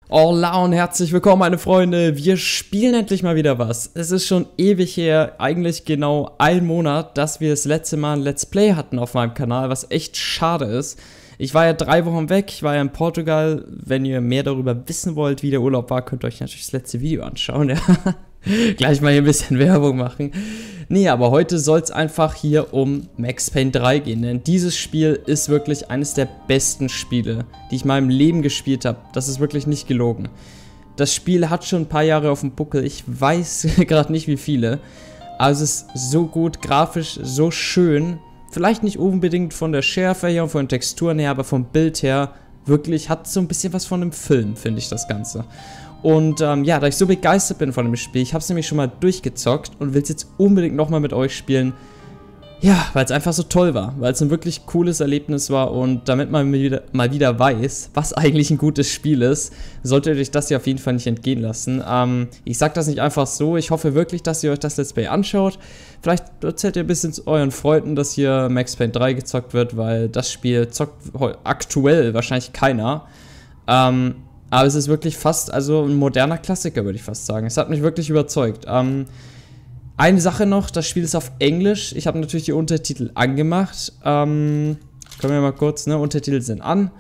Hola und herzlich willkommen, meine Freunde. Wir spielen endlich mal wieder was. Es ist schon ewig her, eigentlich genau ein Monat, dass wir das letzte Mal ein Let's Play hatten auf meinem Kanal, was echt schade ist. Ich war ja 3 Wochen weg, ich war ja in Portugal. Wenn ihr mehr darüber wissen wollt, wie der Urlaub war, könnt ihr euch natürlich das letzte Video anschauen. Ja. Gleich mal hier ein bisschen Werbung machen. Nee, aber heute soll es einfach hier um Max Payne 3 gehen, denn dieses Spiel ist wirklich eines der besten Spiele, die ich in meinem Leben gespielt habe. Das ist wirklich nicht gelogen. Das Spiel hat schon ein paar Jahre auf dem Buckel, ich weiß gerade nicht wie viele, aber es ist so gut, grafisch so schön. Vielleicht nicht unbedingt von der Schärfe her und von den Texturen her, aber vom Bild her wirklich hat so ein bisschen was von einem Film, finde ich das Ganze. Und ja, da ich so begeistert bin von dem Spiel, ich habe es nämlich schon mal durchgezockt und will es jetzt unbedingt nochmal mit euch spielen. Ja, weil es einfach so toll war, weil es ein wirklich cooles Erlebnis war und damit man mal wieder weiß, was eigentlich ein gutes Spiel ist, solltet ihr euch das hier auf jeden Fall nicht entgehen lassen. Ich sage das nicht einfach so, ich hoffe wirklich, dass ihr euch das Let's Play anschaut. Vielleicht erzählt ihr ein bisschen zu euren Freunden, dass hier Max Payne 3 gezockt wird, weil das Spiel zockt aktuell wahrscheinlich keiner. Aber es ist wirklich fast, also ein moderner Klassiker, würde ich fast sagen. Es hat mich wirklich überzeugt. Eine Sache noch, das Spiel ist auf Englisch. Ich habe natürlich die Untertitel angemacht. Können wir mal kurz, ne? Untertitel sind an.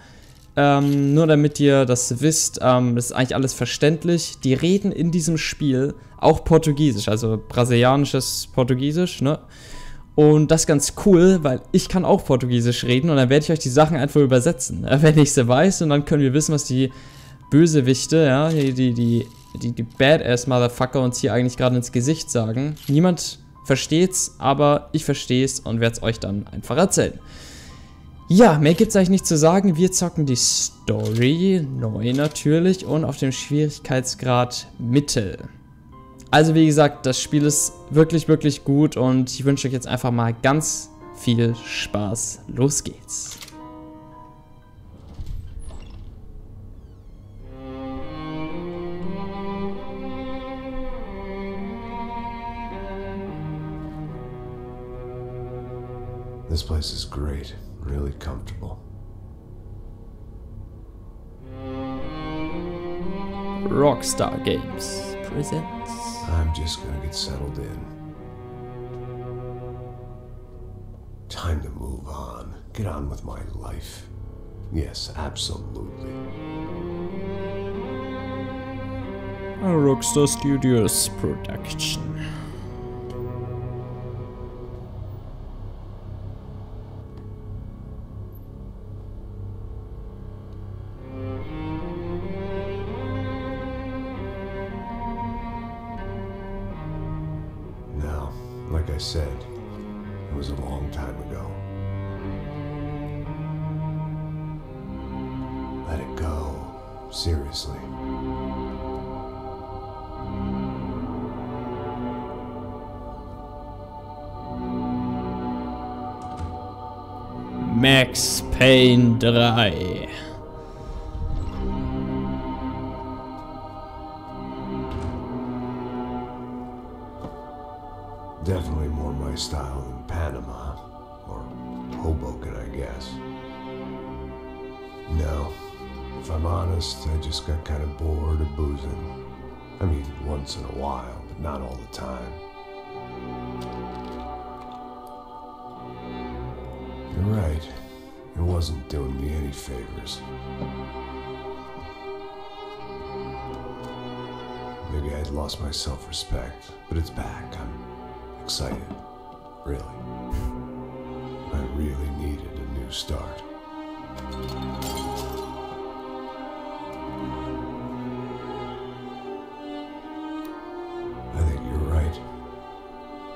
Nur damit ihr das wisst, das ist eigentlich alles verständlich. Die reden in diesem Spiel auch Portugiesisch, also brasilianisches Portugiesisch, ne? Und das ist ganz cool, weil ich kann auch Portugiesisch reden und dann werde ich euch die Sachen einfach übersetzen, wenn ich sie weiß, und dann können wir wissen, was die Bösewichte, ja, die Badass-Motherfucker uns hier eigentlich gerade ins Gesicht sagen. Niemand versteht's, aber ich versteh's und werde es euch dann einfach erzählen. Ja, mehr gibt's eigentlich nicht zu sagen. Wir zocken die Story, neu natürlich, und auf dem Schwierigkeitsgrad Mittel. Also wie gesagt, das Spiel ist wirklich, wirklich gut und ich wünsche euch jetzt einfach mal ganz viel Spaß. Los geht's. This place is great, really comfortable. Rockstar Games presents. I'm just gonna get settled in. Time to move on. Get on with my life. Yes, absolutely. A Rockstar Studios production. Like I said, it was a long time ago. Let it go. Seriously. Max Payne 3. Definitely more my style than Panama, or Hoboken, I guess. No, if I'm honest, I just got kind of bored of boozing. I mean, once in a while, but not all the time. You're right, it wasn't doing me any favors. Maybe I'd lost my self-respect, but it's back. I'm excited, really. I really needed a new start. I think you're right.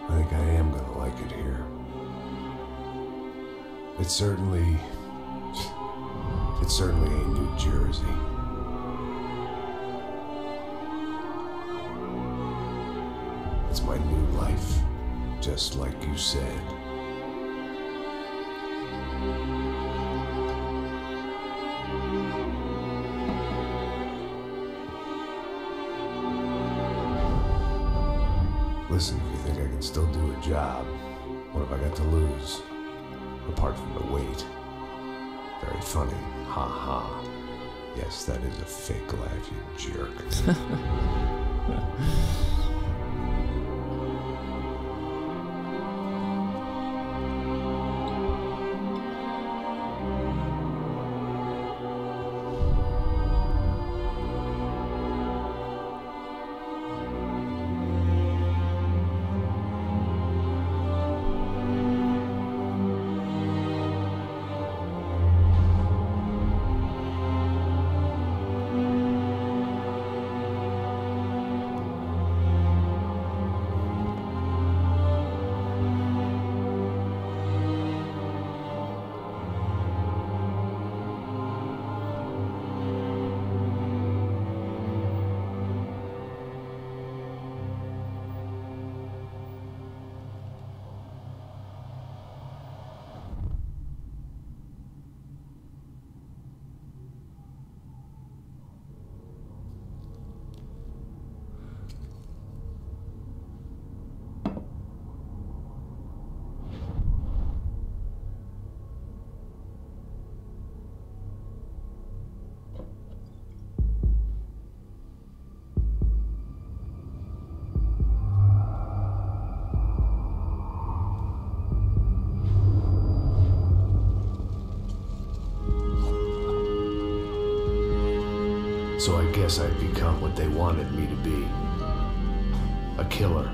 I think I am gonna like it here. It's certainly ain't New Jersey. It's my new life. Just like you said. Listen, if you think I can still do a job, what have I got to lose? Apart from the weight. Very funny. Ha ha. Yes, that is a fake laugh, you jerk. So I guess I'd become what they wanted me to be. A killer.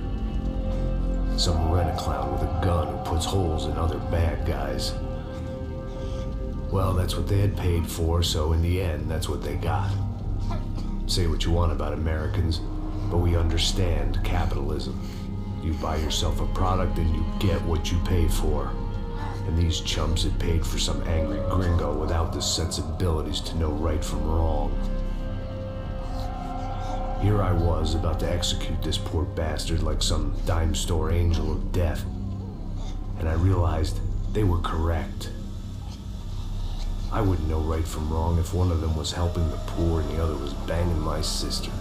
Some rent-a-clown with a gun who puts holes in other bad guys. Well, that's what they had paid for, so in the end, that's what they got. Say what you want about Americans, but we understand capitalism. You buy yourself a product and you get what you pay for. And these chumps had paid for some angry gringo without the sensibilities to know right from wrong. Here I was, about to execute this poor bastard like some dime store angel of death. And I realized they were correct. I wouldn't know right from wrong if one of them was helping the poor and the other was banging my sister.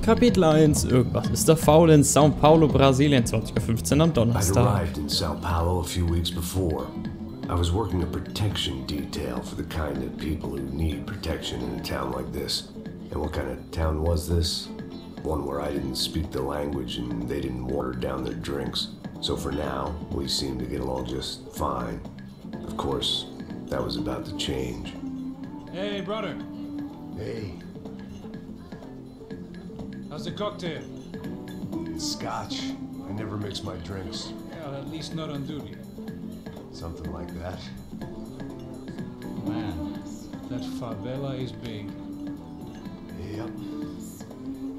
Kapitel 1, irgendwas ist da faul in São Paulo, Brasilien, 20:15 Uhr am I'd Donnerstag. arrived in Sao Paulo a few weeks before. I was working a protection detail for the kind of people who need protection in a town like this. And what kind of town was this? One where I didn't speak the language and they didn't water down their drinks. So for now, we seemed to get along just fine. Of course, that was about to change. Hey, brother. Hey, How's the cocktail? it's scotch. I never mix my drinks. Well, at least not on duty. Something like that. Man, that favela is big. Yep.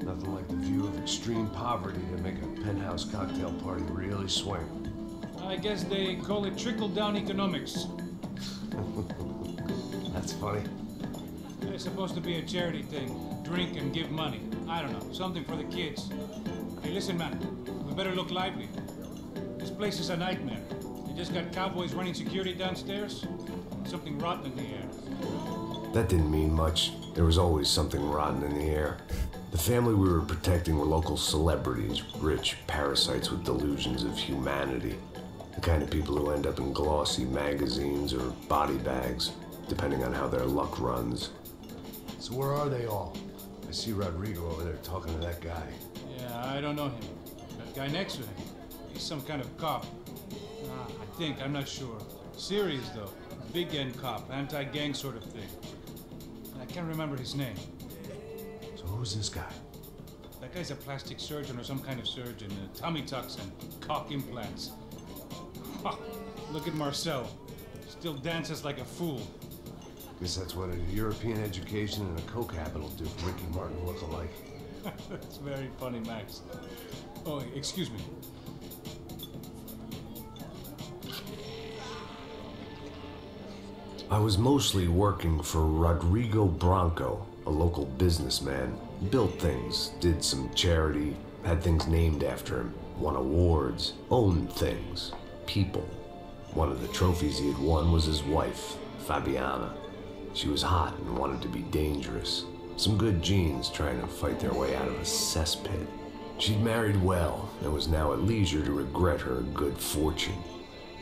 Nothing like the view of extreme poverty to make a penthouse cocktail party really swing. I guess they call it trickle-down economics. That's funny. It's supposed to be a charity thing. Drink and give money. I don't know, something for the kids. Hey, listen, man, we better look lively. This place is a nightmare. They just got cowboys running security downstairs. Something rotten in the air. That didn't mean much. There was always something rotten in the air. The family we were protecting were local celebrities, rich parasites with delusions of humanity. The kind of people who end up in glossy magazines or body bags, depending on how their luck runs. So where are they all? I see Rodrigo over there talking to that guy. Yeah, I don't know him. That guy next to him, he's some kind of cop. I think, I'm not sure. Serious though. Big end cop, anti-gang sort of thing. I can't remember his name. So who's this guy? That guy's a plastic surgeon or some kind of surgeon. Tummy tucks and cock implants. Look at Marcel. Still dances like a fool. Guess that's what a European education and a coke habit will do for Ricky Martin look-alike. That's very funny, Max. Oh, excuse me. I was mostly working for Rodrigo Branco, a local businessman. Built things, did some charity, had things named after him, won awards, owned things, people. One of the trophies he had won was his wife, Fabiana. She was hot and wanted to be dangerous. Some good genes trying to fight their way out of a cesspit. She'd married well and was now at leisure to regret her good fortune.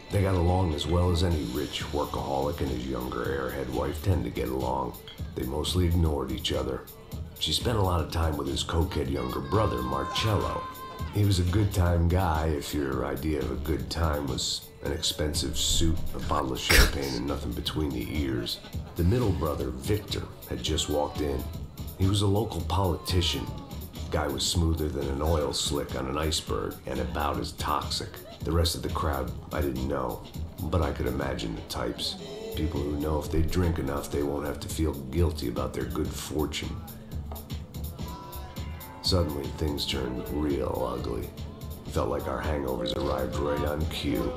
They got along as well as any rich workaholic and his younger airhead wife tend to get along. They mostly ignored each other. She spent a lot of time with his cokehead younger brother, Marcello. He was a good-time guy if your idea of a good time was an expensive suit, a bottle of champagne, and nothing between the ears. The middle brother, Victor, had just walked in. He was a local politician. Guy was smoother than an oil slick on an iceberg and about as toxic. The rest of the crowd, I didn't know, but I could imagine the types. People who know if they drink enough, they won't have to feel guilty about their good fortune. Suddenly, things turned real ugly. Felt like our hangovers arrived right on cue.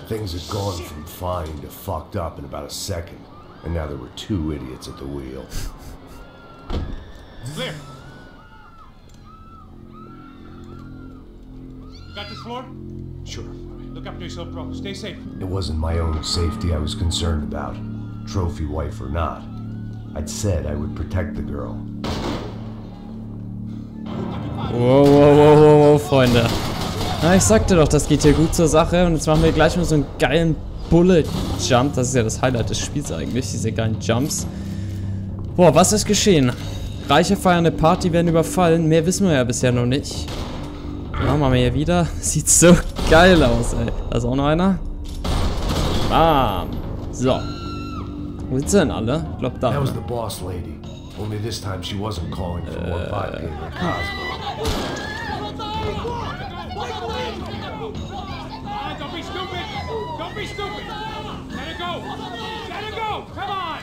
Things had gone from fine to fucked up in about a second, and now there were two idiots at the wheel. Clear. Got this floor? Sure. Look after yourself, bro. Stay safe. It wasn't my own safety I was concerned about, trophy wife or not. I'd said I would protect the girl. Wow, Freunde. Na, ich sagte doch, das geht hier gut zur Sache. Und jetzt machen wir gleich mal so einen geilen Bullet-Jump. Das ist ja das Highlight des Spiels eigentlich, diese geilen Jumps. Boah, was ist geschehen? Reiche feiern eine Party, werden überfallen. Mehr wissen wir ja bisher noch nicht. Ja, machen wir hier wieder. Sieht so geil aus, ey. Da ist auch noch einer. Bam. So. Wo sind sie denn alle? Ich glaub, da. That was the boss lady. Only this time she wasn't calling for more vodka in her Cosmo. Don't be stupid! Don't be stupid! Let it go! Let it go! Come on!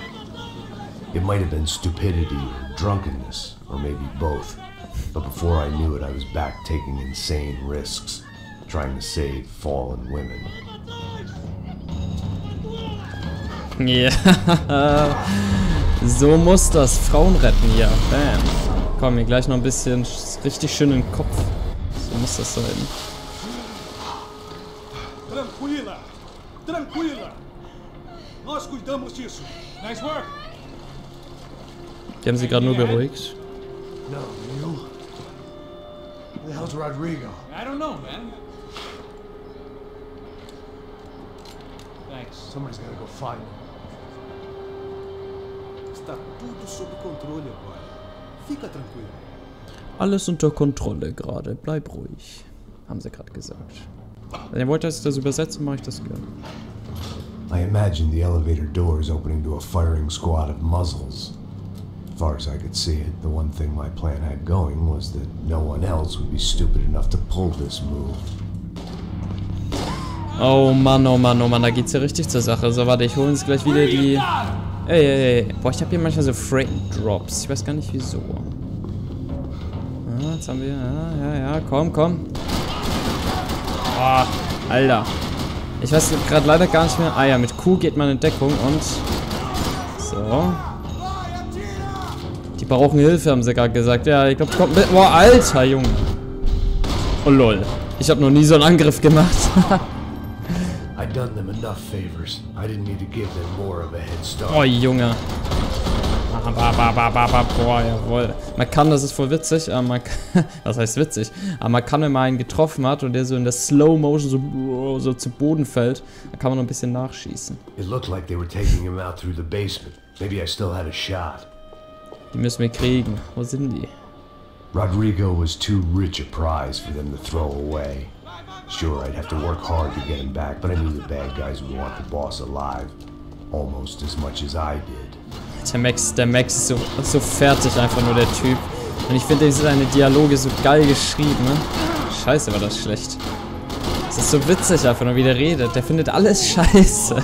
It might have been stupidity or drunkenness, or maybe both. But before I knew it, I was back taking insane risks, trying to save fallen women. Ja, so muss das. Frauen retten hier. Bam. Komm, mir gleich noch ein bisschen richtig schön in den Kopf. So muss das sein. Tranquila! Tranquila! Nós cuidamos disso. Nice work! Die haben sie gerade nur beruhigt. No, you? Who the hell's Rodrigo? I don't know, man. Thanks. Somebody's gotta go find him. Está tudo sob controle agora. Fica tranquilo. Alles unter Kontrolle gerade. Bleib ruhig. Haben sie gerade gesagt. Wenn ihr wollt, dass ich das übersetze, mache ich das gerne. I imagined the elevator doors opening to a firing squad of muzzles. As far as I could see it, the one thing my plan had going was that no one else would be stupid enough to pull this move. Oh Mann, oh Mann, oh Mann, da geht's ja richtig zur Sache. So, warte, ich hole uns gleich wieder die... Ey. Boah, ich habe hier manchmal so Frame-Drops. Ich weiß gar nicht wieso. Ah, jetzt haben wir... Ja, komm. Boah, Alter. Ich weiß gerade leider gar nicht mehr... Ah ja, mit Q geht man in Deckung und... So. Die brauchen Hilfe, haben sie gerade gesagt. Ja, ich glaube, es kommt mit... Boah, Alter, Junge. Oh, lol. Ich habe noch nie so einen Angriff gemacht. I'd done them enough favors. I didn't need to give them more of a head start. Oh, Junge. Boah, jawohl. Man kann, das ist voll witzig, aber man kann, was heißt witzig? Aber man kann, wenn man einen getroffen hat und der so in der Slow Motion so zu Boden fällt, dann kann man noch ein bisschen nachschießen. It looked like they were taking him out through the basement. Maybe I still had a shot. Die müssen wir kriegen. Wo sind die? Rodrigo was too rich a prize for them to throw away. Sure, I'd have to work hard to get him back, but I knew the bad guys would want the boss alive. Almost as much as I did. Der Max ist so fertig, einfach nur der Typ. Und ich finde seine Dialoge so geil geschrieben, ne? Scheiße, war das schlecht. Es ist so witzig einfach nur, wie der redet. Der findet alles scheiße.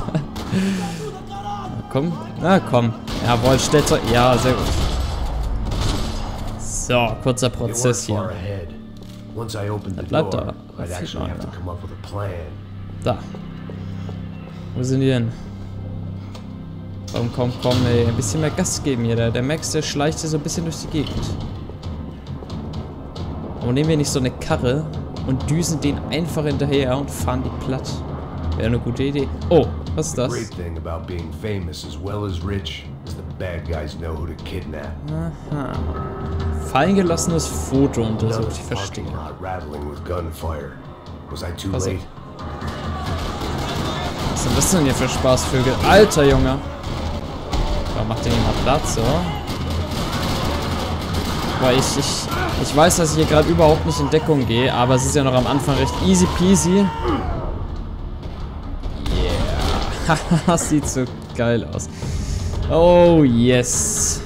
Komm. Na komm. Jawohl, stellt so. Ja, sehr gut. So, kurzer Prozess hier. Er bleibt da. Da. Wo sind die denn? Komm, ey. Ein bisschen mehr Gas geben hier. Der Max, der schleicht hier so ein bisschen durch die Gegend. Aber nehmen wir nicht so eine Karre und düsen den einfach hinterher und fahren die platt. Wäre eine gute Idee. Oh, was ist das? Aha. Fallen gelassenes Foto untersucht, ich verstehe. Was ist denn das denn hier für Spaßvögel? Alter Junge! Da macht den mal Platz, so. Boah, ich weiß, dass ich hier gerade überhaupt nicht in Deckung gehe, aber es ist ja noch am Anfang recht easy peasy. Yeah. Das sieht so geil aus. Oh, yes.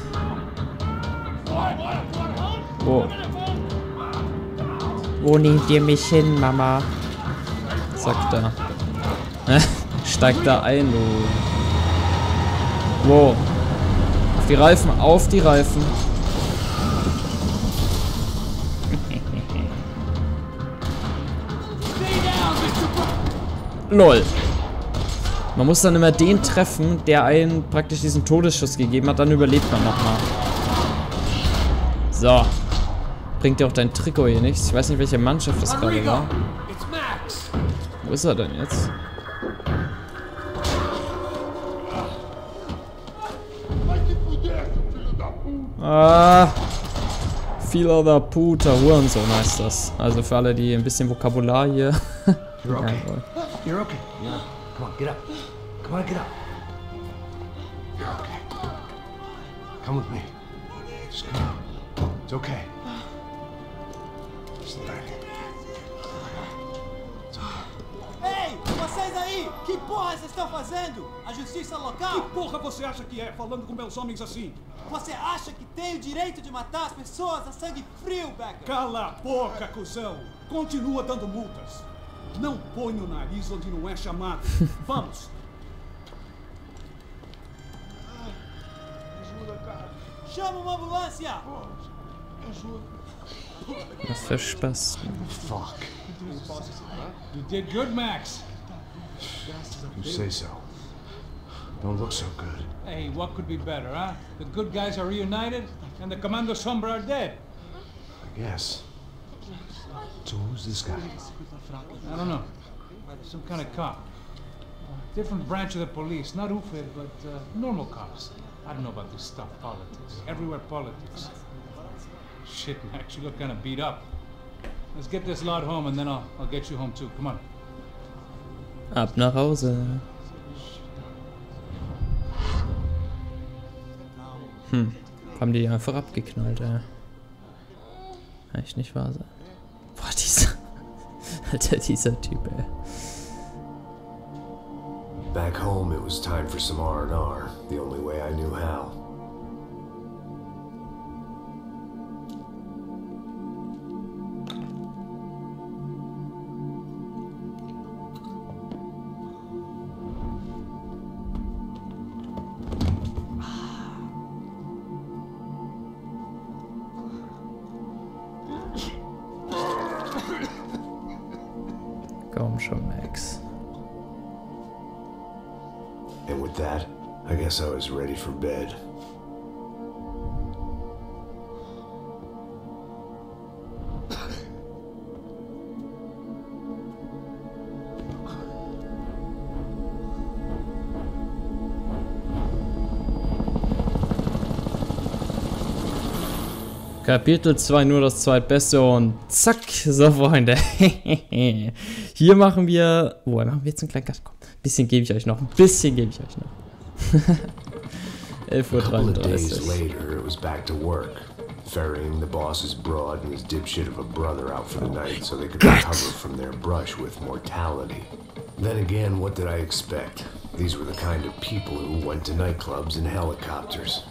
Wo nehmt ihr mich hin, Mama? Sagt er. Steigt da ein, du. Wow. Auf die Reifen, auf die Reifen. LOL. Man muss dann immer den treffen, der einen praktisch diesen Todesschuss gegeben hat, dann überlebt man nochmal. So. Bringt dir auch dein Trikot hier nichts. Ich weiß nicht, welche Mannschaft das gerade war. Wo ist er denn jetzt? Ah. Fila da puta, Hurensohn heißt das. Also für alle, die ein bisschen Vokabular hier. You're okay. You're okay. Yeah. Come on, get up. Come on, get up. You're okay. Come with me. Just come on. It's okay. Just let it. It's okay. Ei, vocês aí! Que porra vocês estão fazendo? A justiça local? Que porra você acha que é, falando com meus homens assim? Você acha que tem o direito de matar as pessoas a sangue frio, Becker? Cala a boca, cuzão! Continua dando multas. Não põe o nariz onde não é chamado. Vamos! Ajuda, cara. Chama uma ambulância! Ajuda. Was für Spaß. Fuck. You did good, Max. You say so. Don't look so good. Hey, what could be better, huh? The good guys are reunited, and the Commando Sombra are dead. I guess. So who's this guy? I don't know. Some kind of cop. Different branch of the police. Not UFED, but normal cops. I don't know about this stuff. Politics. Everywhere politics. Shit, Max, you look kind of beat up. Let's get this lot home, and then I'll get you home too. Come on. Ab nach Hause. Haben die einfach abgeknallt, ey. Kann ich nicht wahr sein. Boah, dieser Typ, ey. Back home, it was time for some R&R, the only way I knew how. Komm schon, Max. And with that, I guess I was ready for bed. Kapitel 2, nur das zweitbeste und zack, so Freunde. Hier machen wir, machen wir jetzt einen kleinen Cut. Komm, ein bisschen gebe ich euch noch, 11:33 Uhr. Later, it was back to work, ferrying the boss's broad and his dipshit of a brother out for the night so they could recover from their brush with mortality. Then again, what did I expect? These were the kind of people who went to nightclubs in helicopters.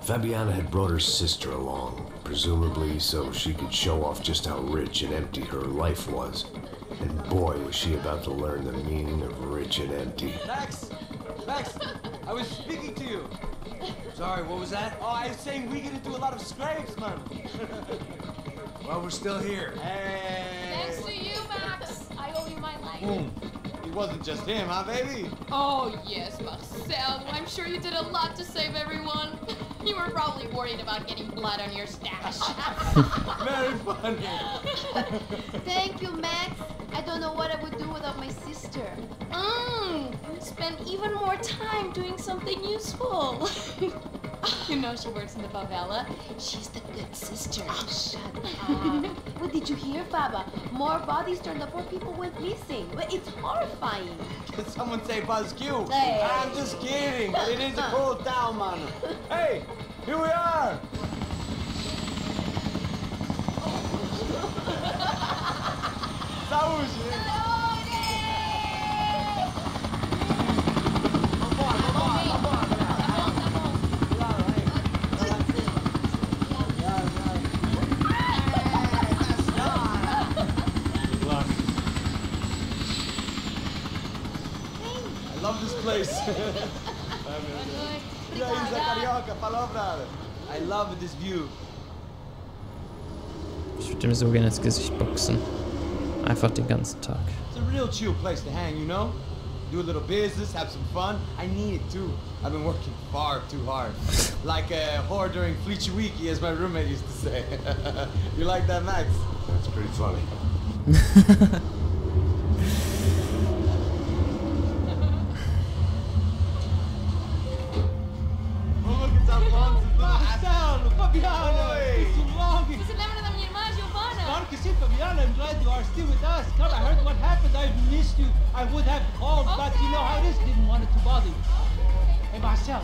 Fabiana had brought her sister along, presumably so she could show off just how rich and empty her life was. And boy, was she about to learn the meaning of rich and empty. Max! Max! I was speaking to you! Sorry, what was that? Oh, I was saying we get to do a lot of scrapes, man! Well, we're still here. Hey! Thanks to you, Max. I owe you my life. You wasn't just him, huh, baby? Oh, yes, Marcel. I'm sure you did a lot to save everyone. You were probably worried about getting blood on your stash. Very funny. Thank you, Max. I don't know what I would do without my sister. Spend even more time doing something useful. You know she works in the favela. She's the good sister. Oh, shut up. What did you hear, Baba? More bodies turned up, more people went missing. It's horrifying. Did someone say Vasko? Hey. I'm just kidding, but it is a cool town, man. Hey, here we are. I love this place. I love this view. Ich würde mir so gerne ins Gesicht boxen. Einfach den ganzen Tag. It's a real chill place to hang, you know? Do a little business, have some fun. I need it too. I've been working far too hard. Like a whore during Fleechy Weeky, as my roommate used to say. You like that, Max? That's pretty funny. Você lembra da minha irmã, Giovanna? Claro que sim, Fabiana. I'm glad you are still with us. Come, I heard what happened. I've missed you. I would have called, but you know how it is. Didn't want it to bother you. Hey, Marcel,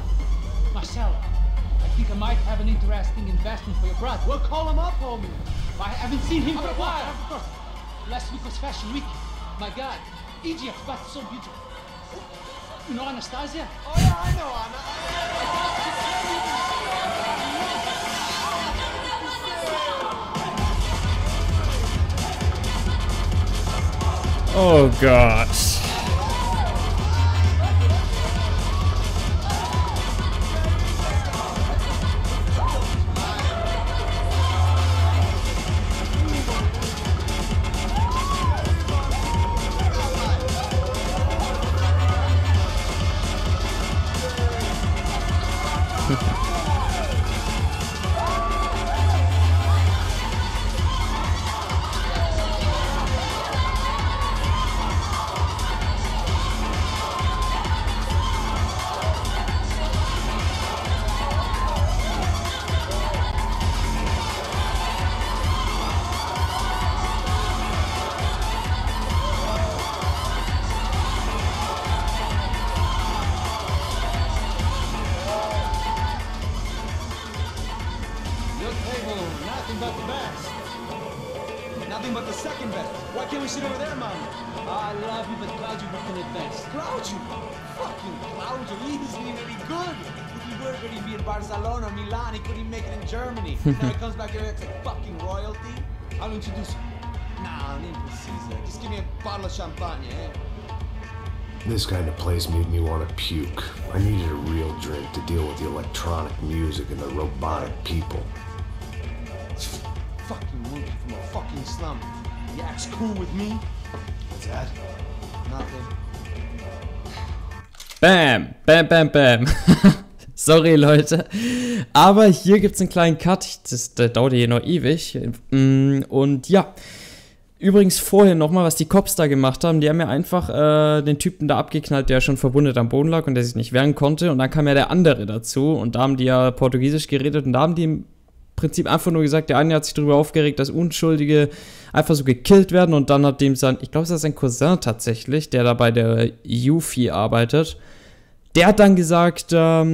I think I might have an interesting investment for your brother. Well, call him up, homie. I haven't seen him for a while. Of course. Last week was Fashion Week. My God, Egypt, but so beautiful. You know Anastasia? Oh yeah, I know Anna. Oh Gott. Nothing but the best. Nothing but the second best. Why can't we sit over there, Mom? I love you, but Claudio booked in advance. Claudio? Fucking Claudio, he isn't even any good. If he were going to be in Barcelona or Milan, he couldn't make it in Germany. Now he comes back here, it's like fucking royalty. I'll introduce you. Nah, nem precisa. Just give me a bottle of champagne, eh? This kind of place made me want to puke. I needed a real drink to deal with the electronic music and the robotic people. Fucking monkey from a fucking slum. You acts cool with me? What's that? Nothing. Bam, bam, bam, bam. Sorry, Leute. Aber hier gibt es einen kleinen Cut. Das dauert hier noch ewig. Und ja. Übrigens vorhin nochmal, was die Cops da gemacht haben. Die haben ja einfach den Typen da abgeknallt, der schon verwundet am Boden lag und der sich nicht wehren konnte. Und dann kam ja der andere dazu. Und da haben die ja Portugiesisch geredet. Und da haben die im Prinzip einfach nur gesagt, der eine hat sich darüber aufgeregt, dass Unschuldige einfach so gekillt werden. Und dann hat dem sein, ich glaube, es ist sein Cousin tatsächlich, der da bei der Yuffie arbeitet. Der hat dann gesagt, ja,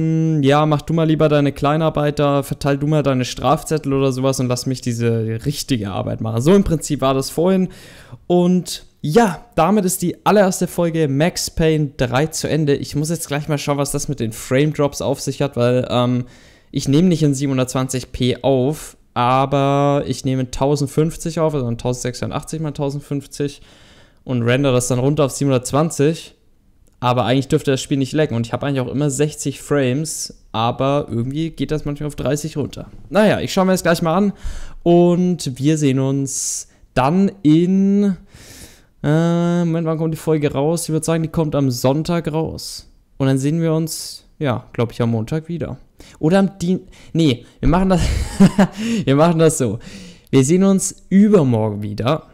mach du mal lieber deine Kleinarbeit da, verteil du mal deine Strafzettel oder sowas und lass mich diese richtige Arbeit machen. So im Prinzip war das vorhin. Und ja, damit ist die allererste Folge Max Payne 3 zu Ende. Ich muss jetzt gleich mal schauen, was das mit den Frame Drops auf sich hat, weil ich nehme nicht in 720p auf, aber ich nehme 1050 auf, also 1086 mal 1050 und render das dann runter auf 720. Aber eigentlich dürfte das Spiel nicht lecken. Und ich habe eigentlich auch immer 60 Frames. Aber irgendwie geht das manchmal auf 30 runter. Naja, ich schaue mir das gleich mal an. Und wir sehen uns dann in Moment, wann kommt die Folge raus? Ich würde sagen, die kommt am Sonntag raus. Und dann sehen wir uns, ja, glaube ich, am Montag wieder. Oder am Nee, wir machen das wir machen das so. Wir sehen uns übermorgen wieder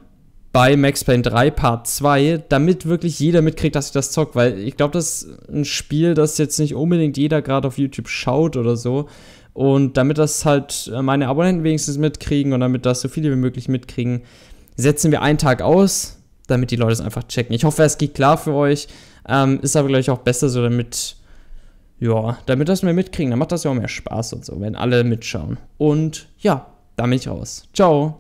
bei Max Payne 3 Part 2, damit wirklich jeder mitkriegt, dass ich das zocke, weil ich glaube, das ist ein Spiel, das jetzt nicht unbedingt jeder gerade auf YouTube schaut oder so. Und damit das halt meine Abonnenten wenigstens mitkriegen und damit das so viele wie möglich mitkriegen, setzen wir einen Tag aus, damit die Leute es einfach checken. Ich hoffe, es geht klar für euch. Ist aber, glaube ich, auch besser so, damit das mehr mitkriegen. Dann macht das ja auch mehr Spaß und so, wenn alle mitschauen. Und ja, da bin ich raus. Ciao.